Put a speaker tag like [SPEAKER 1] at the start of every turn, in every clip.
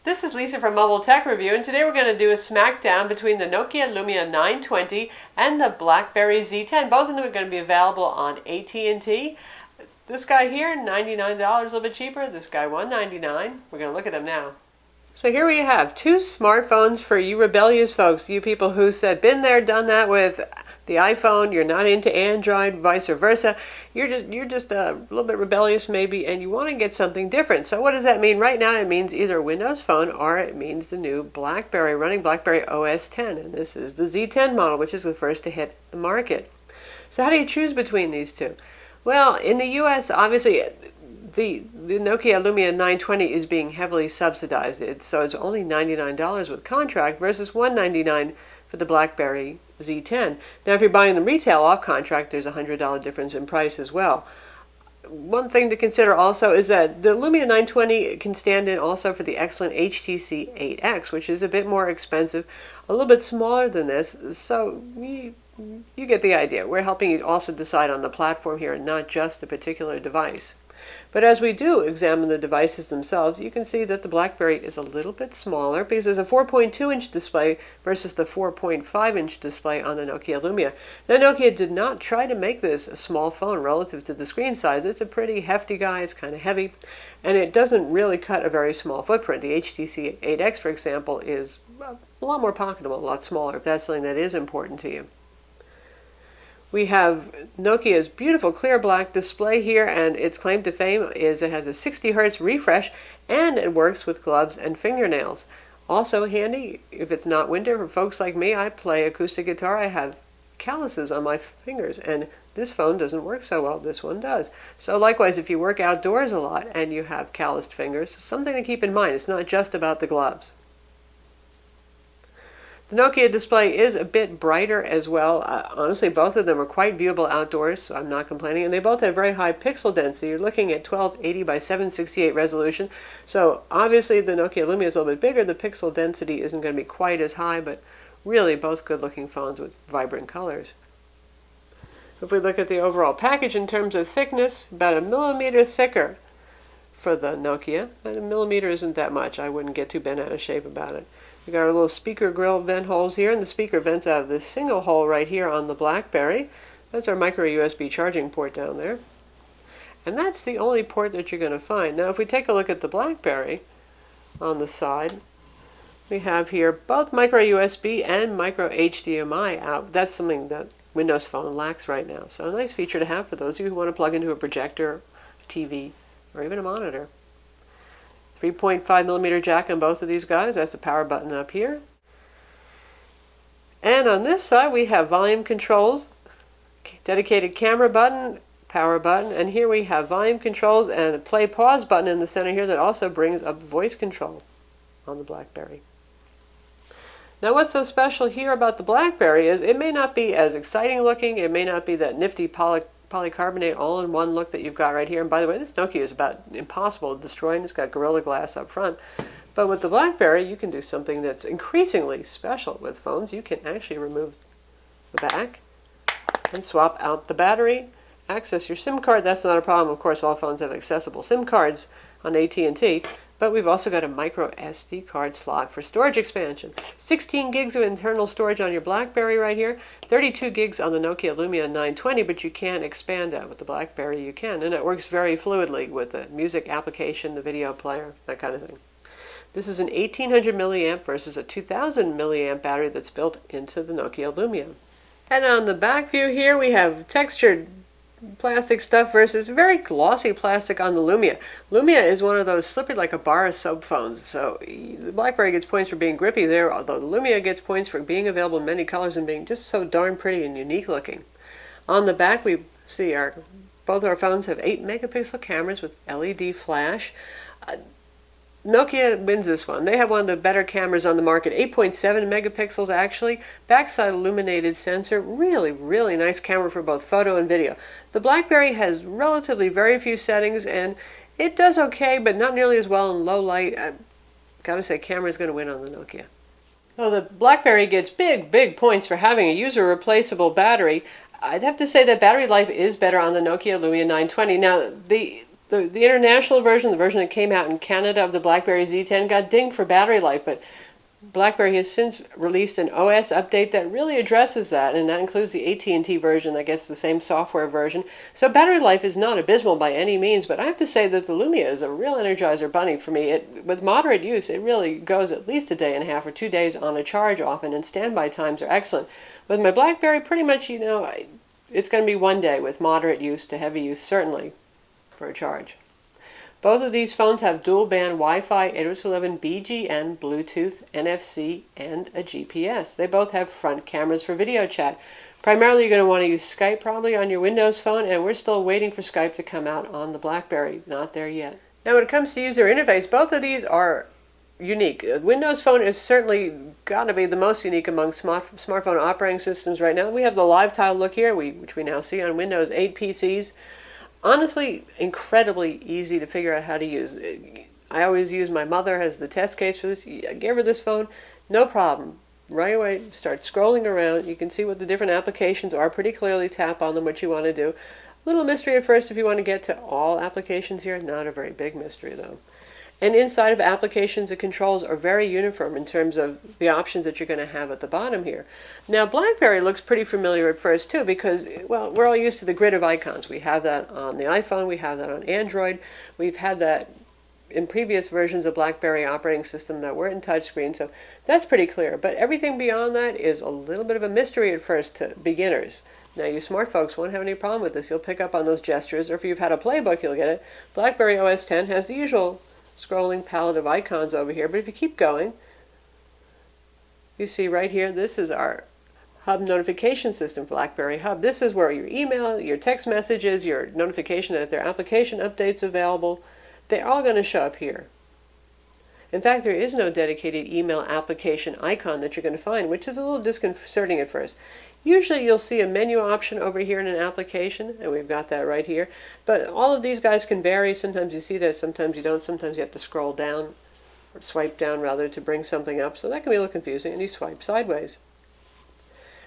[SPEAKER 1] This is Lisa from Mobile Tech Review, and today we're going to do a smackdown between the Nokia Lumia 920 and the BlackBerry Z10. Both of them are going to be available on AT&T. This guy here, $99, a little bit cheaper. This guy, $199. We're going to look at them now. So here we have two smartphones for you rebellious folks, you people who said, been there, done that with the iPhone, you're not into Android, vice versa. You're just a little bit rebellious maybe, and you want to get something different. So what does that mean? Right now it means either a Windows Phone or it means the new BlackBerry running BlackBerry OS 10. And this is the Z10 model, which is the first to hit the market. So how do you choose between these two? Well, in the US, obviously, the Nokia Lumia 920 is being heavily subsidized. So it's only $99 with contract versus $199 for the BlackBerry Z10. Now, if you're buying them retail off contract, there's a $100 difference in price as well. One thing to consider also is that the Lumia 920 can stand in also for the excellent HTC 8X, which is a bit more expensive, a little bit smaller than this. So you get the idea. We're helping you also decide on the platform here and not just the particular device. But as we do examine the devices themselves, you can see that the BlackBerry is a little bit smaller because there's a 4.2-inch display versus the 4.5-inch display on the Nokia Lumia. Now, Nokia did not try to make this a small phone relative to the screen size. It's a pretty hefty guy. It's kind of heavy, and it doesn't really cut a very small footprint. The HTC 8X, for example, is a lot more pocketable, a lot smaller, if that's something that is important to you. We have Nokia's beautiful clear black display here, and its claim to fame is it has a 60 Hz refresh, and it works with gloves and fingernails. Also handy if it's not winter for folks like me. I play acoustic guitar. I have calluses on my fingers, and this phone doesn't work so well. This one does. So likewise, if you work outdoors a lot and you have calloused fingers, something to keep in mind. It's not just about the gloves. The Nokia display is a bit brighter as well. Honestly, both of them are quite viewable outdoors, so I'm not complaining. And they both have very high pixel density. You're looking at 1280 by 768 resolution. So obviously the Nokia Lumia is a little bit bigger. The pixel density isn't going to be quite as high, but really both good-looking phones with vibrant colors. If we look at the overall package in terms of thickness, about 1 millimeter thicker for the Nokia. And 1 millimeter isn't that much. I wouldn't get too bent out of shape about it. We got our little speaker grill vent holes here, and the speaker vents out of this single hole right here on the BlackBerry. That's our micro USB charging port down there. And that's the only port that you're going to find. Now, if we take a look at the BlackBerry on the side, we have here both micro USB and micro HDMI out. That's something that Windows Phone lacks right now. So a nice feature to have for those of you who want to plug into a projector, TV, or even a monitor. 3.5 millimeter jack on both of these guys. That's the power button up here. And on this side we have volume controls, dedicated camera button, power button, and here we have volume controls and a play pause button in the center here that also brings up voice control on the BlackBerry. Now what's so special here about the BlackBerry is it may not be as exciting looking, it may not be that nifty polycarbonate all-in-one look that you've got right here. And by the way, this Nokia is about impossible to destroy, and it's got Gorilla Glass up front. But with the BlackBerry, you can do something that's increasingly special with phones. You can actually remove the back and swap out the battery, access your SIM card. That's not a problem. Of course, all phones have accessible SIM cards on AT&T. But we've also got a micro SD card slot for storage expansion. 16 gigs of internal storage on your BlackBerry right here. 32 gigs on the Nokia Lumia 920, but you can expand that with the BlackBerry. You can, and it works very fluidly with the music application, the video player, that kind of thing. This is an 1800 milliamp versus a 2000 milliamp battery that's built into the Nokia Lumia. And on the back view here, we have textured plastic stuff versus very glossy plastic on the Lumia. Lumia is one of those slippery like a bar of soap phones. So the BlackBerry gets points for being grippy there, although the Lumia gets points for being available in many colors and being just so darn pretty and unique looking. On the back we see both our phones have 8 megapixel cameras with LED flash. Nokia wins this one. They have one of the better cameras on the market, 8.7 megapixels actually. Backside illuminated sensor, really, really nice camera for both photo and video. The BlackBerry has relatively very few settings, and it does okay, but not nearly as well in low light. I've got to say, camera is going to win on the Nokia. Well, the BlackBerry gets big points for having a user-replaceable battery. I'd have to say that battery life is better on the Nokia Lumia 920. Now, the The international version, the version that came out in Canada of the BlackBerry Z10, got dinged for battery life, but BlackBerry has since released an OS update that really addresses that, and that includes the AT&T version that gets the same software version. So battery life is not abysmal by any means, but I have to say that the Lumia is a real Energizer bunny for me. With moderate use, it really goes at least a day and a half or 2 days on a charge often, and standby times are excellent. With my BlackBerry, pretty much, it's going to be 1 day with moderate use to heavy use, certainly, for a charge. Both of these phones have dual-band Wi-Fi, 802.11 BGN, Bluetooth, NFC, and a GPS. They both have front cameras for video chat. Primarily, you're going to want to use Skype probably on your Windows phone, and we're still waiting for Skype to come out on the BlackBerry. Not there yet. Now, when it comes to user interface, both of these are unique. Windows Phone is certainly got to be the most unique among smartphone operating systems right now. We have the live tile look here, which we now see on Windows 8 PCs. Honestly, incredibly easy to figure out how to use. I always use my mother as the test case for this. I gave her this phone, no problem. Right away, start scrolling around. You can see what the different applications are. Pretty clearly tap on them, what you want to do. Little mystery at first if you want to get to all applications here. Not a very big mystery, though. And inside of applications, the controls are very uniform in terms of the options that you're going to have at the bottom here. Now, BlackBerry looks pretty familiar at first, too, because, well, we're all used to the grid of icons. We have that on the iPhone. We have that on Android. We've had that in previous versions of BlackBerry operating system that weren't in touchscreen, so that's pretty clear. But everything beyond that is a little bit of a mystery at first to beginners. Now, you smart folks won't have any problem with this. You'll pick up on those gestures, or if you've had a Playbook, you'll get it. BlackBerry OS X has the usual scrolling palette of icons over here, but if you keep going, you see right here, this is our Hub notification system, BlackBerry Hub. This is where your email, your text messages, your notification that there are application updates available, they're all going to show up here. In fact, there is no dedicated email application icon that you're going to find, which is a little disconcerting at first. Usually you'll see a menu option over here in an application, and we've got that right here. But all of these guys can vary. Sometimes you see that, sometimes you don't. Sometimes you have to scroll down, or swipe down rather, to bring something up. So that can be a little confusing, and you swipe sideways.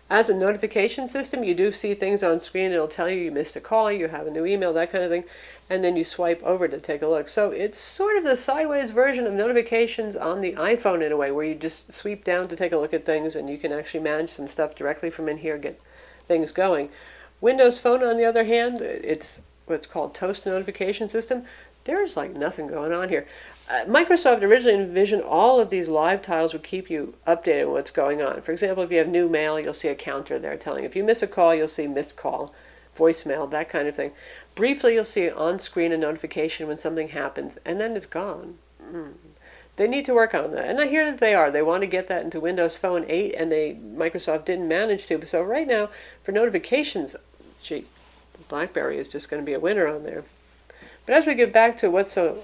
[SPEAKER 1] As a notification system, you do see things on screen. It'll tell you missed a call, you have a new email, that kind of thing. And then you swipe over to take a look. So it's sort of the sideways version of notifications on the iPhone in a way, where you just sweep down to take a look at things, and you can actually manage some stuff directly from in here, get things going. Windows Phone, on the other hand, it's what's called Toast Notification System. There's like nothing going on here. Microsoft originally envisioned all of these live tiles would keep you updated on what's going on. For example, if you have new mail, you'll see a counter there telling you. If you miss a call, you'll see missed call, voicemail, that kind of thing. Briefly, you'll see on screen a notification when something happens, and then it's gone. They need to work on that, and I hear that they are. They want to get that into Windows Phone 8, and Microsoft didn't manage to. So right now, for notifications, gee, BlackBerry is just going to be a winner on there. But as we get back to what's so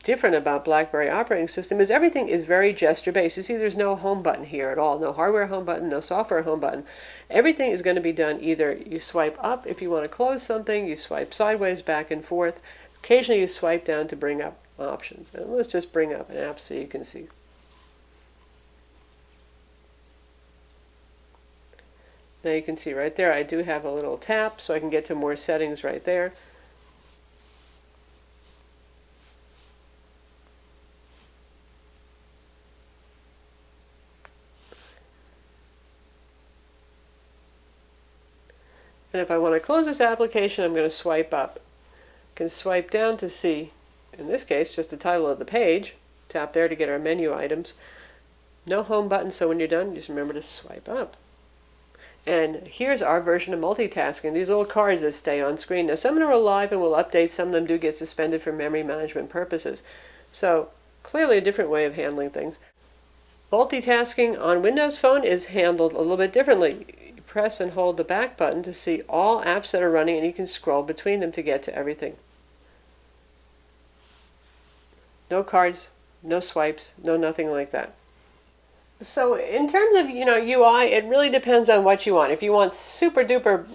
[SPEAKER 1] different about BlackBerry operating system is everything is very gesture-based. You see, there's no home button here at all. No hardware home button, no software home button. Everything is going to be done either you swipe up if you want to close something, you swipe sideways back and forth. Occasionally you swipe down to bring up options. And let's just bring up an app so you can see. Now you can see right there I do have a little tap so I can get to more settings right there. And if I want to close this application, I'm going to swipe up. I can swipe down to see, in this case, just the title of the page. Tap there to get our menu items. No home button, so when you're done, just remember to swipe up. And here's our version of multitasking, these little cards that stay on screen. Now, some of them are live and will update. Some of them do get suspended for memory management purposes. So, clearly a different way of handling things. Multitasking on Windows Phone is handled a little bit differently. Press and hold the back button to see all apps that are running, and you can scroll between them to get to everything. No cards, no swipes, no nothing like that. So in terms of UI, it really depends on what you want. If you want super duper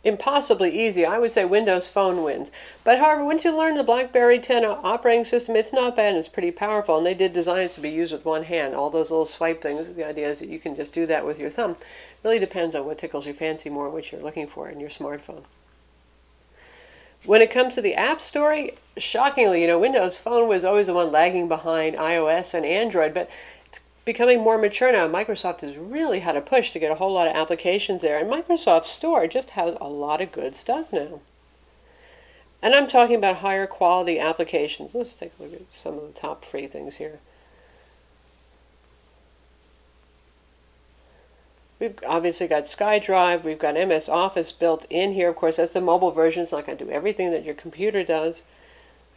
[SPEAKER 1] impossibly easy, I would say Windows Phone wins. But however, once you learn the BlackBerry 10 operating system, it's not bad and it's pretty powerful, and they did design it to be used with one hand. All those little swipe things, the idea is that you can just do that with your thumb. It really depends on what tickles your fancy more, what you're looking for in your smartphone. When it comes to the App Store, shockingly, Windows Phone was always the one lagging behind iOS and Android, but it's becoming more mature now. Microsoft has really had a push to get a whole lot of applications there, and Microsoft Store just has a lot of good stuff now. And I'm talking about higher quality applications. Let's take a look at some of the top free things here. We've obviously got SkyDrive, we've got MS Office built in here. Of course, that's the mobile version. It's not going to do everything that your computer does.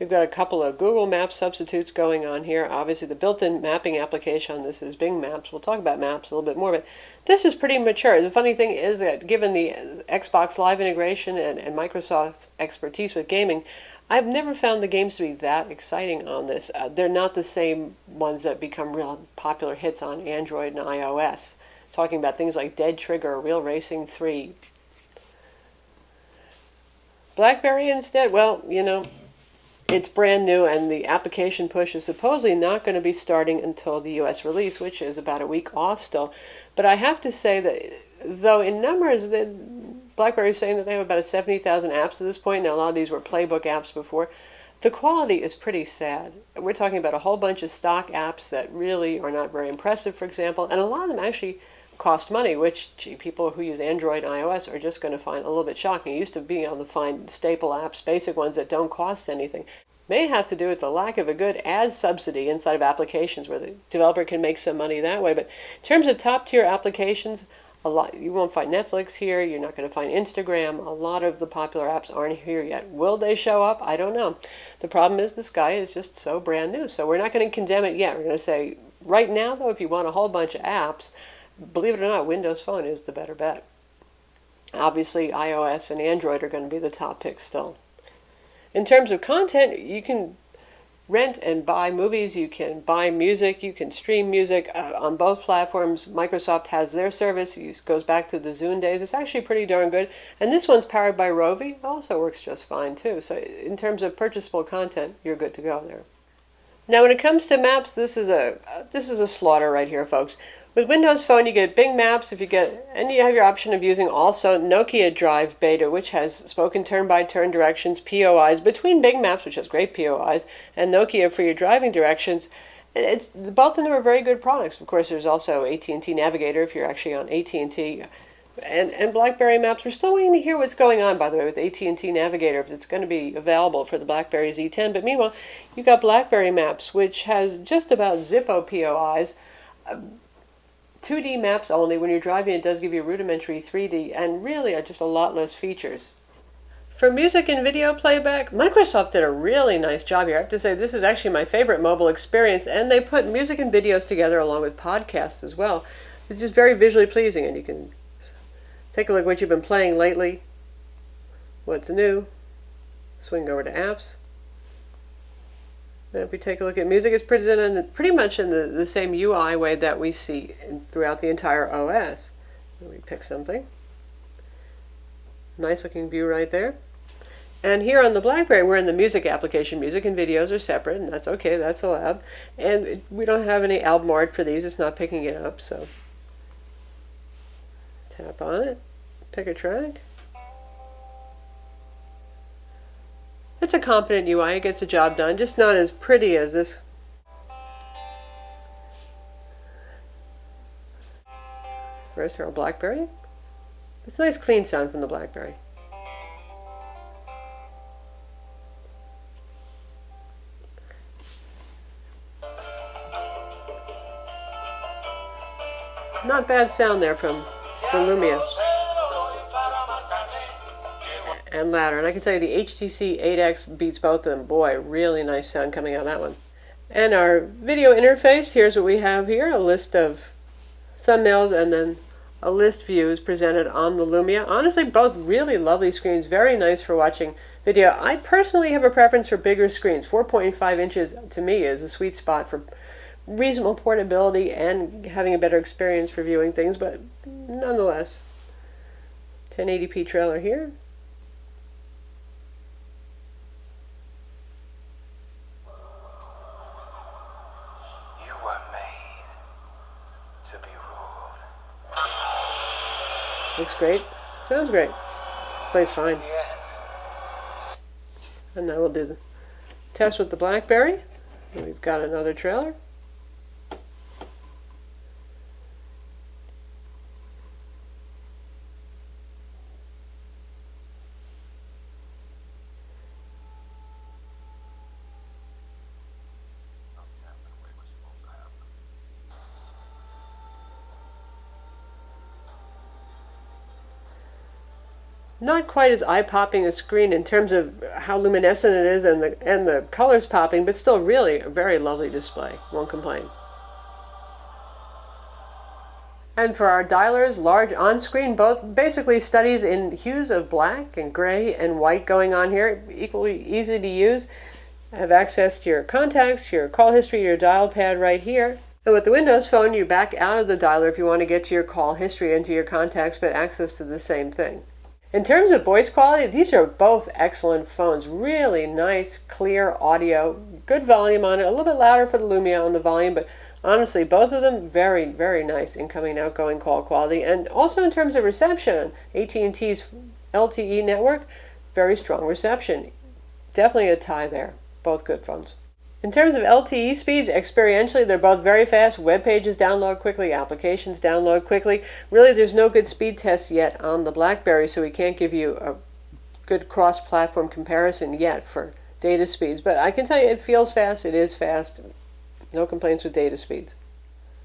[SPEAKER 1] We've got a couple of Google Maps substitutes going on here. Obviously, the built-in mapping application on this is Bing Maps. We'll talk about Maps a little bit more, but this is pretty mature. The funny thing is that given the Xbox Live integration and Microsoft's expertise with gaming, I've never found the games to be that exciting on this. They're not the same ones that become real popular hits on Android and iOS. Talking about things like Dead Trigger or Real Racing 3. BlackBerry instead, well, it's brand new, and the application push is supposedly not going to be starting until the US release, which is about a week off still. But I have to say that, though in numbers, BlackBerry is saying that they have about 70,000 apps at this point. Now, a lot of these were Playbook apps before. The quality is pretty sad. We're talking about a whole bunch of stock apps that really are not very impressive, for example, and a lot of them actually cost money, which people who use Android and iOS are just going to find a little bit shocking. You used to be able to find staple apps, basic ones that don't cost anything. May have to do with the lack of a good ad subsidy inside of applications where the developer can make some money that way. But in terms of top tier applications, a lot, you won't find Netflix here. You're not going to find Instagram. A lot of the popular apps aren't here yet. Will they show up? I don't know. The problem is this guy is just so brand new. So we're not going to condemn it yet. We're going to say right now, though, if you want a whole bunch of apps, believe it or not, Windows Phone is the better bet. Obviously, iOS and Android are going to be the top picks still. In terms of content, you can rent and buy movies, you can buy music, you can stream music on both platforms. Microsoft has their service. It goes back to the Zune days. It's actually pretty darn good. And this one's powered by Rovi. It also works just fine, too. So in terms of purchasable content, you're good to go there. Now, when it comes to maps, this is a slaughter right here, folks. With Windows Phone, you get Bing Maps, and you have your option of using also Nokia Drive Beta, which has spoken turn-by-turn directions, POIs, between Bing Maps, which has great POIs, and Nokia for your driving directions. Both of them are very good products. Of course, there's also AT&T Navigator if you're actually on AT&T, and BlackBerry Maps. We're still waiting to hear what's going on, by the way, with AT&T Navigator, if it's going to be available for the BlackBerry Z10. But meanwhile, you've got BlackBerry Maps, which has just about Zippo POIs. 2D maps only. When you're driving, it does give you rudimentary 3D and really just a lot less features. For music and video playback, Microsoft did a really nice job here. I have to say, this is actually my favorite mobile experience, and they put music and videos together along with podcasts as well. It's just very visually pleasing, and you can take a look at what you've been playing lately, what's new, swing over to apps. If we take a look at music, it's presented pretty much in the same UI way that we see throughout the entire OS. We pick something. Nice looking view right there. And here on the BlackBerry, we're in the music application. Music and videos are separate, and that's okay, that's allowed. And we don't have any album art for these, it's not picking it up, so tap on it, pick a track. It's a competent UI, it gets the job done, just not as pretty as this. First for our BlackBerry. It's a nice clean sound from the BlackBerry. Not bad sound there from the Lumia. And louder. And I can tell you the HTC 8X beats both of them. Boy, really nice sound coming out of that one. And our video interface, here's what we have here. A list of thumbnails and then a list view is presented on the Lumia. Honestly, both really lovely screens. Very nice for watching video. I personally have a preference for bigger screens. 4.5 inches to me is a sweet spot for reasonable portability and having a better experience for viewing things, but nonetheless. 1080p trailer here. Looks great. Sounds great. Plays fine. And now we'll do the test with the BlackBerry. We've got another trailer. Not quite as eye-popping a screen in terms of how luminescent it is and the colors popping, but still really a very lovely display. Won't complain. And for our dialers, large on-screen, both basically studies in hues of black and gray and white going on here, equally easy to use. Have access to your contacts, your call history, your dial pad right here. And with the Windows Phone, you back out of the dialer if you want to get to your call history and to your contacts, but access to the same thing. In terms of voice quality, these are both excellent phones. Really nice, clear audio, good volume on it, a little bit louder for the Lumia on the volume, but honestly, both of them very, very nice incoming, outgoing call quality. And also in terms of reception, AT&T's LTE network, very strong reception. Definitely a tie there. Both good phones. In terms of LTE speeds, experientially, they're both very fast. Web pages download quickly, applications download quickly. Really, there's no good speed test yet on the BlackBerry, so we can't give you a good cross-platform comparison yet for data speeds. But I can tell you it feels fast, it is fast. No complaints with data speeds.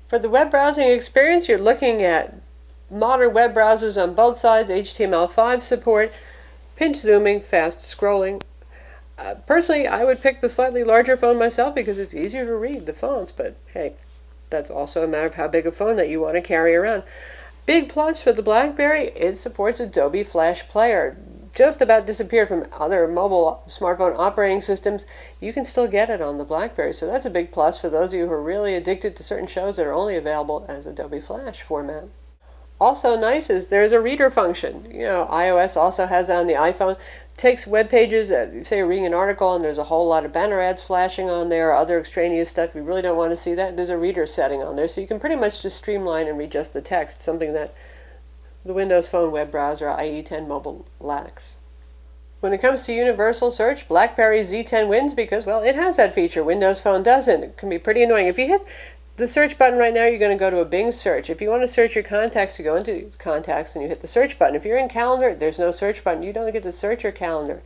[SPEAKER 1] For the web browsing experience, you're looking at modern web browsers on both sides, HTML5 support, pinch zooming, fast scrolling. Personally, I would pick the slightly larger phone myself because it's easier to read the fonts, but hey, that's also a matter of how big a phone that you want to carry around. Big plus for the BlackBerry, it supports Adobe Flash Player. Just about disappeared from other mobile smartphone operating systems. You can still get it on the BlackBerry, so that's a big plus for those of you who are really addicted to certain shows that are only available as Adobe Flash format. Also nice is there's a reader function. You know, iOS also has on the iPhone. Takes web pages, say you're reading an article and there's a whole lot of banner ads flashing on there, or other extraneous stuff, you really don't want to see that, there's a reader setting on there, so you can pretty much just streamline and read just the text, something that the Windows Phone web browser, i.e. 10 Mobile, lacks. When it comes to universal search, BlackBerry Z10 wins because, well, it has that feature. Windows Phone doesn't. It can be pretty annoying. If you hit the search button right now, you're going to go to a Bing search. If you want to search your contacts, you go into contacts and you hit the search button. If you're in calendar, there's no search button. You don't get to search your calendar.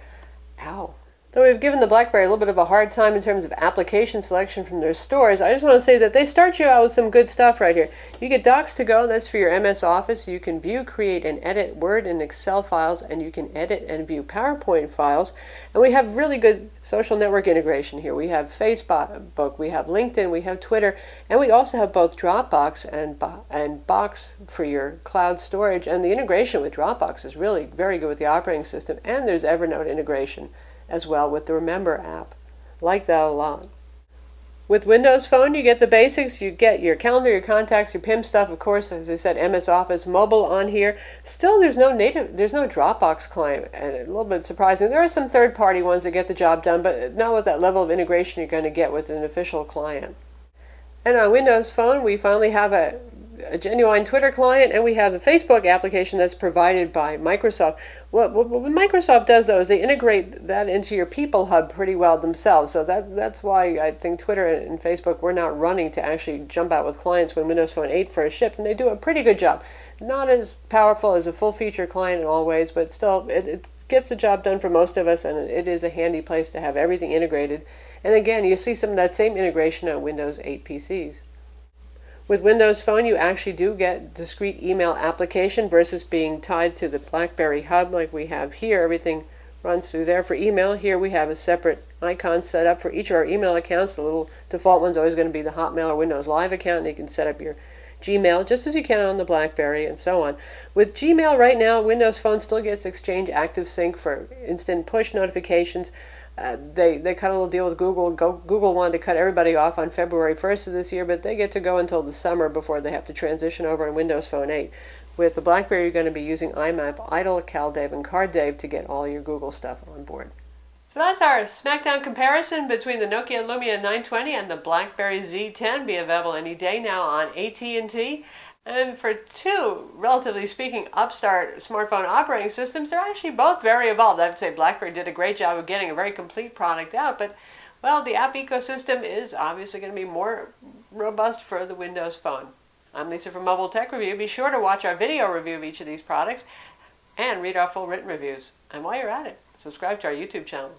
[SPEAKER 1] Ow. Though we've given the BlackBerry a little bit of a hard time in terms of application selection from their stores, I just want to say that they start you out with some good stuff right here. You get Docs to Go, that's for your MS Office. You can view, create, and edit Word and Excel files, and you can edit and view PowerPoint files. And we have really good social network integration here. We have Facebook, we have LinkedIn, we have Twitter, and we also have both Dropbox and Box for your cloud storage. And the integration with Dropbox is really very good with the operating system, and there's Evernote integration as well with the Remember app. Like that a lot. With Windows Phone, you get the basics. You get your calendar, your contacts, your PIM stuff, of course, as I said, MS Office Mobile on here. Still, there's no Dropbox client, and a little bit surprising. There are some third-party ones that get the job done, but not with that level of integration you're going to get with an official client. And on Windows Phone, we finally have a genuine Twitter client, and we have the Facebook application that's provided by Microsoft. What Microsoft does, though, is they integrate that into your People Hub pretty well themselves. So that's why I think Twitter and Facebook were not running to actually jump out with clients when Windows Phone 8 first shipped, and they do a pretty good job. Not as powerful as a full-feature client in all ways, but still, it gets the job done for most of us, and it is a handy place to have everything integrated. And again, you see some of that same integration on Windows 8 PCs. With Windows Phone, you actually do get discrete email application versus being tied to the BlackBerry hub like we have here. Everything runs through there for email. Here we have a separate icon set up for each of our email accounts. The little default one's always going to be the Hotmail or Windows Live account, and you can set up your Gmail just as you can on the BlackBerry and so on. With Gmail right now, Windows Phone still gets Exchange Active Sync for instant push notifications. They cut a little deal with Google. Google wanted to cut everybody off on February 1st of this year, but they get to go until the summer before they have to transition over on Windows Phone 8. With the BlackBerry, you're going to be using IMAP, Idle, CalDave, and CardDave to get all your Google stuff on board. So that's our Smackdown comparison between the Nokia Lumia 920 and the BlackBerry Z10. Be available any day now on AT&T. And for two, relatively speaking, upstart smartphone operating systems, they're actually both very evolved. I would say BlackBerry did a great job of getting a very complete product out, but, well, the app ecosystem is obviously going to be more robust for the Windows Phone. I'm Lisa from Mobile Tech Review. Be sure to watch our video review of each of these products and read our full written reviews. And while you're at it, subscribe to our YouTube channel.